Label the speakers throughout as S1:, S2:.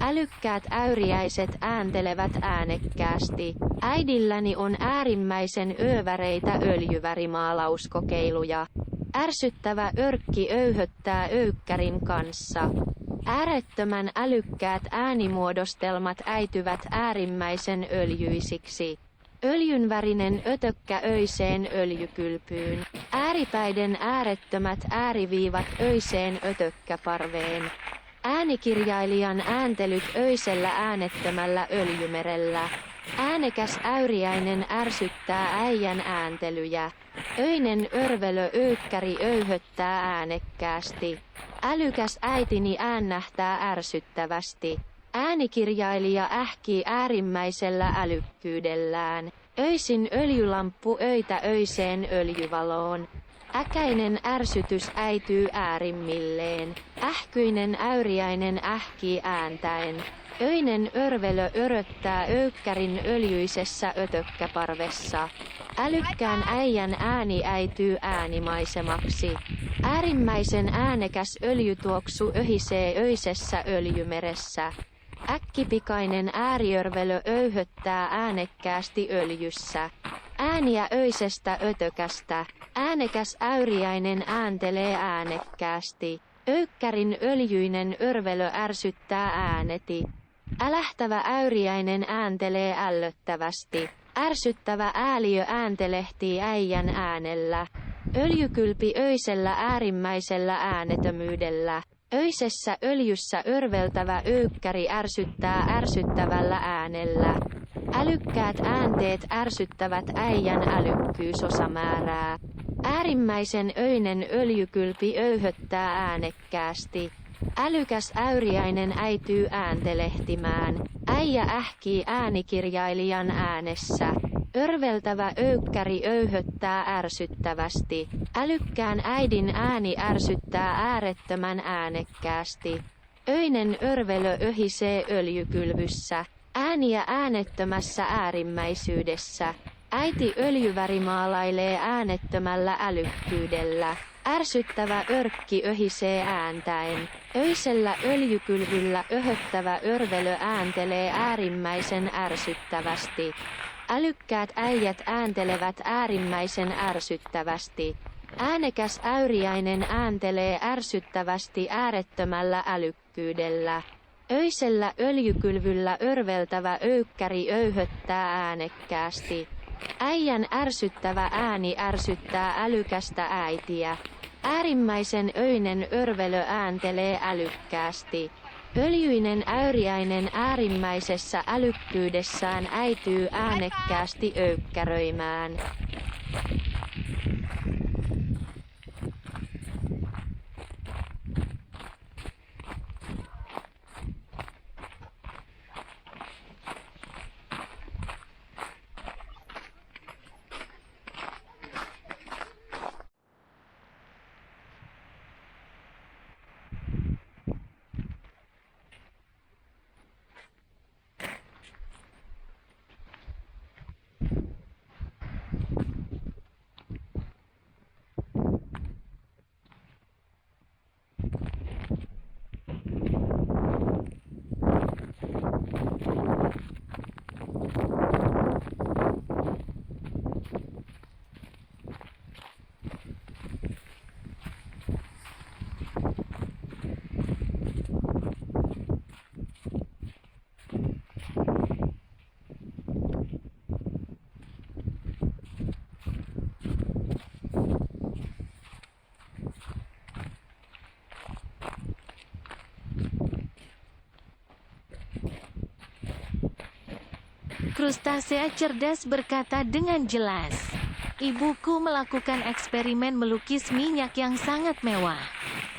S1: Älykkäät äyriäiset ääntelevät äänekkäästi. Äidilläni on äärimmäisen ööväreitä öljyvärimaalauskokeiluja. Ärsyttävä örkki öyhöttää öykkärin kanssa. Äärettömän älykkäät äänimuodostelmat äityvät äärimmäisen öljyisiksi. Öljynvärinen ötökkä öiseen öljykylpyyn. Ääripäiden äärettömät ääriviivat öiseen ötökkäparveen. Äänikirjailijan ääntelyt öisellä äänettömällä öljymerellä. Äänekäs äyriäinen ärsyttää äijän ääntelyjä. Öinen örvelö öykkäri öyhöttää äänekkäästi. Älykäs äitini äännähtää ärsyttävästi. Äänikirjailija ähkii äärimmäisellä älykkyydellään. Öisin öljylamppu öitä öiseen öljyvaloon. Äkäinen ärsytys äityy äärimmilleen. Ähkyinen äyriäinen ähkii ääntäen. Öinen örvelö öröttää öykkärin öljyisessä ötökkäparvessa. Älykkään äijän ääni äityy äänimaisemaksi. Äärimmäisen äänekäs öljytuoksu öhisee öisessä öljymeressä. Äkkipikainen ääriörvelö öyhöttää äänekkäästi öljyssä. Ääniä öisestä ötökästä. Äänekäs äyriäinen ääntelee äänekkäästi. Öykkärin öljyinen örvelö ärsyttää ääneti. Älähtävä äyriäinen ääntelee ällöttävästi. Ärsyttävä ääliö ääntelehtii äijän äänellä. Öljykylpi öisellä äärimmäisellä äänettömyydellä. Öisessä öljyssä örveltävä öykkäri ärsyttää ärsyttävällä äänellä. Älykkäät äänteet ärsyttävät äijän älykkyysosamäärää. Äärimmäisen öinen öljykylpi öyhöttää äänekkäästi. Älykäs äyriäinen äityy ääntelehtimään. Äijä ähkii äänikirjailijan äänessä. Örveltävä öykkäri öyhöttää ärsyttävästi. Älykkään äidin ääni ärsyttää äärettömän äänekkäästi. Öinen örvelö öhisee öljykylvyssä. Ääniä äänettömässä äärimmäisyydessä. Äiti öljyvärimaalailee äänettömällä älykkyydellä. Ärsyttävä örkki öhisee ääntäen. Öisellä öljykylvyllä öhöttävä örvelö ääntelee äärimmäisen ärsyttävästi. Älykkäät äijät ääntelevät äärimmäisen ärsyttävästi. Äänekäs äyriäinen ääntelee ärsyttävästi äärettömällä älykkyydellä. Öisellä öljykylvyllä örveltävä öykkäri öyhöttää äänekkäästi. Äijän ärsyttävä ääni ärsyttää älykästä äitiä. Äärimmäisen öinen örvelö ääntelee älykkäästi. Öljyinen äyriäinen äärimmäisessä älykkyydessään äityy äänekkäästi öykkäröimään.
S2: Krustasea cerdas berkata dengan jelas. Ibuku melakukan eksperimen melukis minyak yang sangat mewah.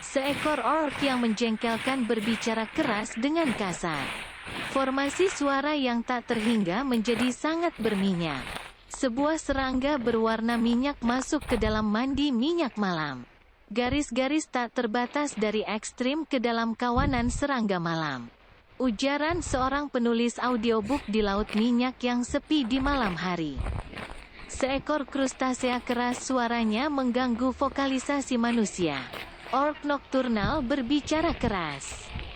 S2: Seekor orc yang menjengkelkan berbicara keras dengan kasar. Formasi suara yang tak terhingga menjadi sangat berminyak. Sebuah serangga berwarna minyak masuk ke dalam mandi minyak malam. Garis-garis tak terbatas dari ekstrim ke dalam kawanan serangga malam. Ujaran seorang penulis audiobook di laut minyak yang sepi di malam hari. Seekor krustasea keras suaranya mengganggu vokalisasi manusia. Orc nokturnal berbicara keras.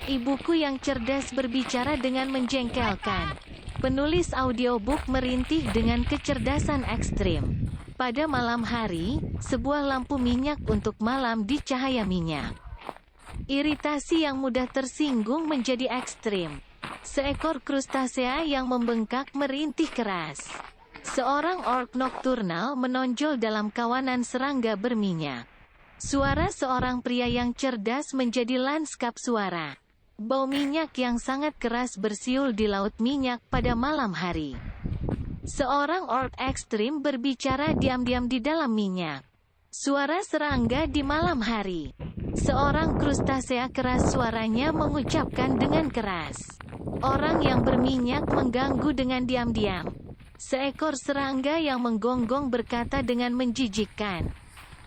S2: Ibuku yang cerdas berbicara dengan menjengkelkan. Penulis audiobook merintih dengan kecerdasan ekstrim. Pada malam hari, sebuah lampu minyak untuk malam di cahaya minyak. Iritasi yang mudah tersinggung menjadi ekstrim. Seekor krustasea yang membengkak merintih keras. Seorang orc nokturnal menonjol dalam kawanan serangga berminyak. Suara seorang pria yang cerdas menjadi lanskap suara. Bau minyak yang sangat keras bersiul di laut minyak pada malam hari. Seorang orc ekstrim berbicara diam-diam di dalam minyak. Suara serangga di malam hari. Seorang krustasea keras suaranya mengucapkan dengan keras. Orang yang berminyak mengganggu dengan diam-diam. Seekor serangga yang menggonggong berkata dengan menjijikkan.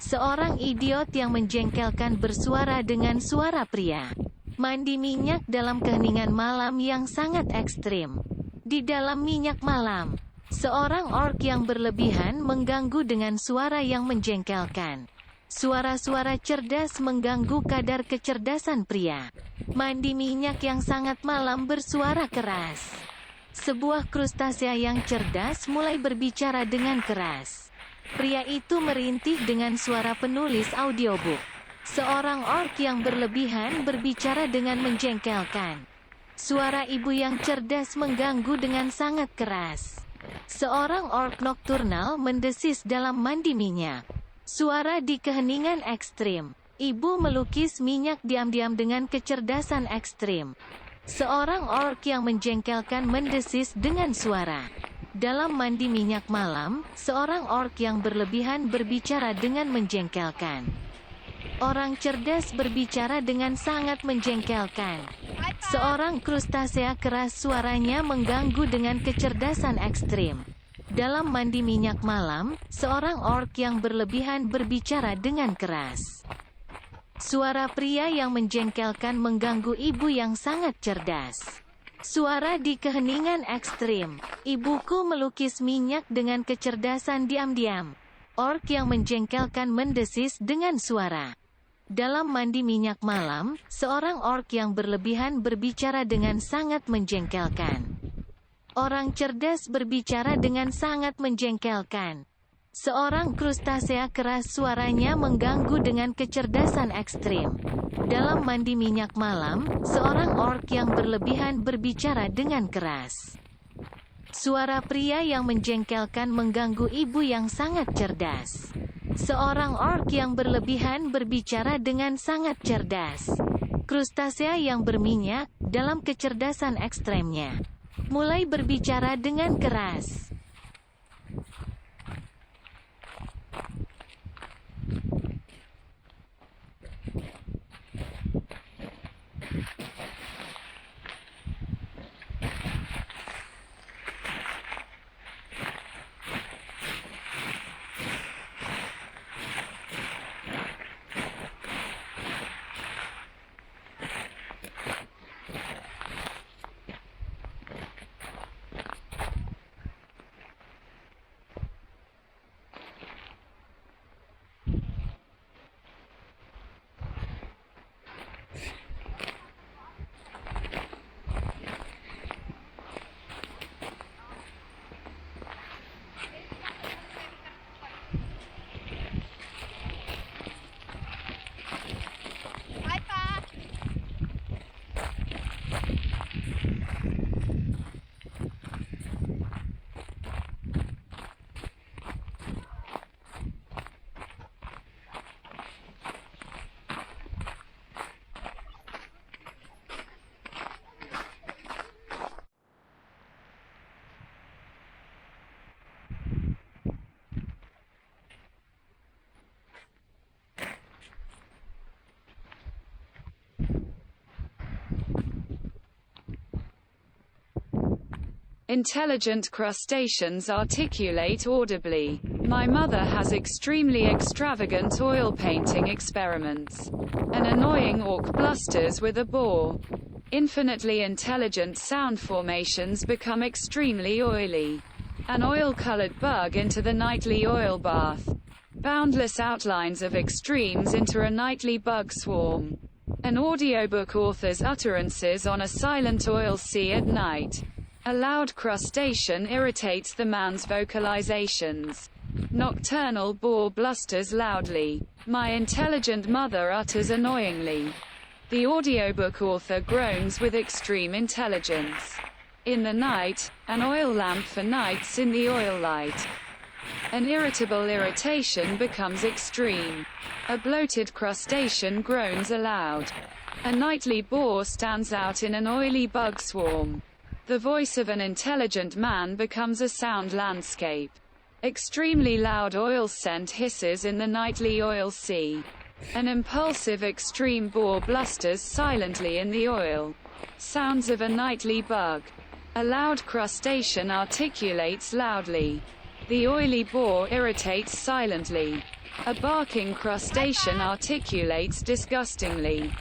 S2: Seorang idiot yang menjengkelkan bersuara dengan suara pria. Mandi minyak dalam keheningan malam yang sangat ekstrim. Di dalam minyak malam, seorang orc yang berlebihan mengganggu dengan suara yang menjengkelkan. Suara-suara cerdas mengganggu kadar kecerdasan pria. Mandi minyak yang sangat malam bersuara keras. Sebuah krustasea yang cerdas mulai berbicara dengan keras. Pria itu merintih dengan suara penulis audiobook. Seorang orc yang berlebihan berbicara dengan menjengkelkan. Suara ibu yang cerdas mengganggu dengan sangat keras. Seorang orc nokturnal mendesis dalam mandi minyak. Suara di keheningan ekstrim. Ibu melukis minyak diam-diam dengan kecerdasan ekstrim. Seorang orc yang menjengkelkan mendesis dengan suara. Dalam mandi minyak malam, seorang orc yang berlebihan berbicara dengan menjengkelkan. Orang cerdas berbicara dengan sangat menjengkelkan. Seorang krustasea keras suaranya mengganggu dengan kecerdasan ekstrim. Dalam mandi minyak malam, seorang orc yang berlebihan berbicara dengan keras. Suara pria yang menjengkelkan mengganggu ibu yang sangat cerdas. Suara di keheningan ekstrim. Ibuku melukis minyak dengan kecerdasan diam-diam. Orc yang menjengkelkan mendesis dengan suara. Dalam mandi minyak malam, seorang orc yang berlebihan berbicara dengan sangat menjengkelkan. Orang cerdas berbicara dengan sangat menjengkelkan. Seorang krustasea keras suaranya mengganggu dengan kecerdasan ekstrim. Dalam mandi minyak malam, seorang orc yang berlebihan berbicara dengan keras. Suara pria yang menjengkelkan mengganggu ibu yang sangat cerdas. Seorang orc yang berlebihan berbicara dengan sangat cerdas. Krustasea yang berminyak, dalam kecerdasan ekstremnya, mulai berbicara dengan keras.
S3: Intelligent crustaceans articulate audibly. My mother has extremely extravagant oil painting experiments. An annoying orc blusters with a bore. Infinitely intelligent sound formations become extremely oily. An oil-colored bug into the nightly oil bath. Boundless outlines of extremes into a nightly bug swarm. An audiobook author's utterances on a silent oil sea at night. A loud crustacean irritates the man's vocalizations. Nocturnal boar blusters loudly. My intelligent mother utters annoyingly. The audiobook author groans with extreme intelligence. In the night, an oil lamp for nights in the oil light. An irritable irritation becomes extreme. A bloated crustacean groans aloud. A nightly boar stands out in an oily bug swarm. The voice of an intelligent man becomes a sound landscape. Extremely loud oil scent hisses in the nightly oil sea. An impulsive extreme boar blusters silently in the oil. Sounds of a nightly bug. A loud crustacean articulates loudly. The oily boar irritates silently. A barking crustacean articulates disgustingly.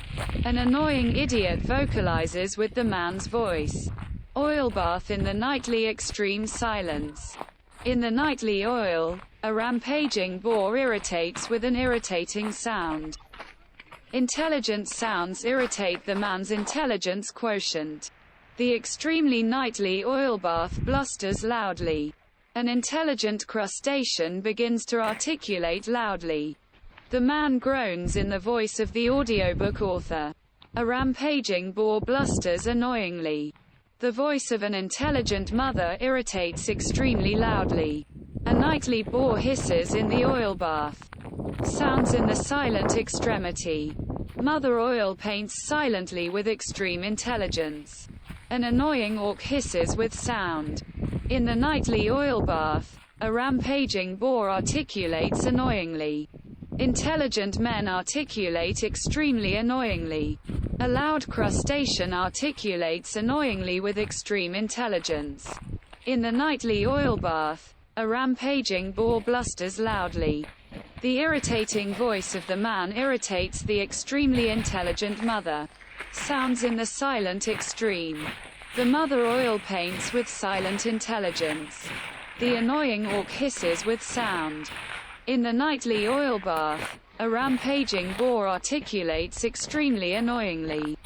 S3: An annoying idiot vocalizes with the man's voice. Oil bath in the nightly extreme silence. In the nightly oil, a rampaging boar irritates with an irritating sound. Intelligent sounds irritate the man's intelligence quotient. The extremely nightly oil bath blusters loudly. An intelligent crustacean begins to articulate loudly. The man groans in the voice of the audiobook author. A rampaging boar blusters annoyingly. The voice of an intelligent mother irritates extremely loudly. A nightly boar hisses in the oil bath. Sounds in the silent extremity. Mother oil paints silently with extreme intelligence. An annoying orc hisses with sound. In the nightly oil bath, a rampaging boar articulates annoyingly. Intelligent men articulate extremely annoyingly. A loud crustacean articulates annoyingly with extreme intelligence. In the nightly oil bath, a rampaging boar blusters loudly. The irritating voice of the man irritates the extremely intelligent mother. Sounds in the silent extreme. The mother oil paints with silent intelligence. The annoying orc hisses with sound. In the nightly oil bath, a rampaging boar articulates extremely annoyingly.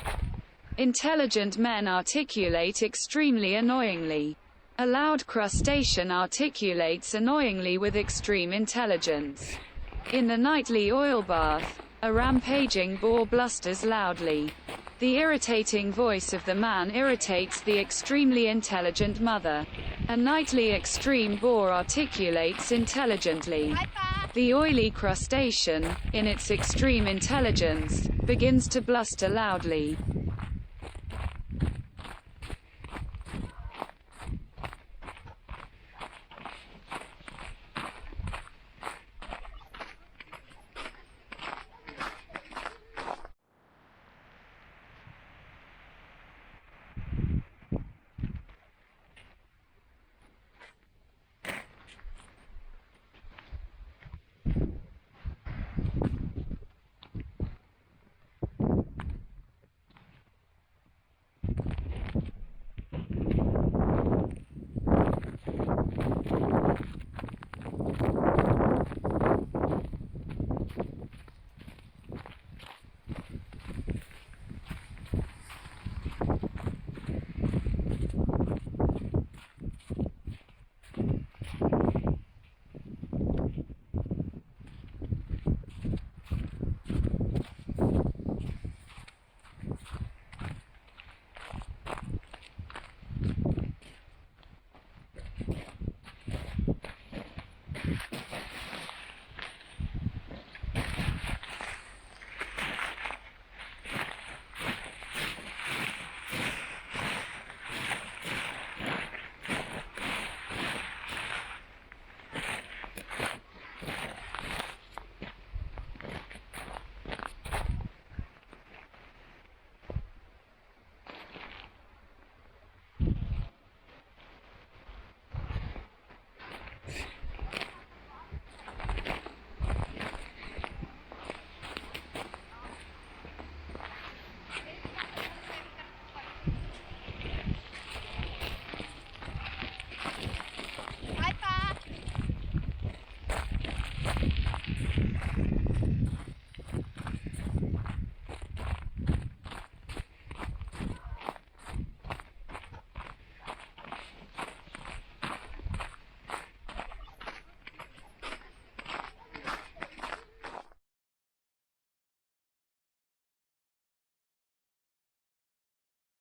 S3: Intelligent men articulate extremely annoyingly. A loud crustacean articulates annoyingly with extreme intelligence. In the nightly oil bath, a rampaging boar blusters loudly. The irritating voice of the man irritates the extremely intelligent mother. A nightly extreme boar articulates intelligently. The oily crustacean, in its extreme intelligence, begins to bluster loudly.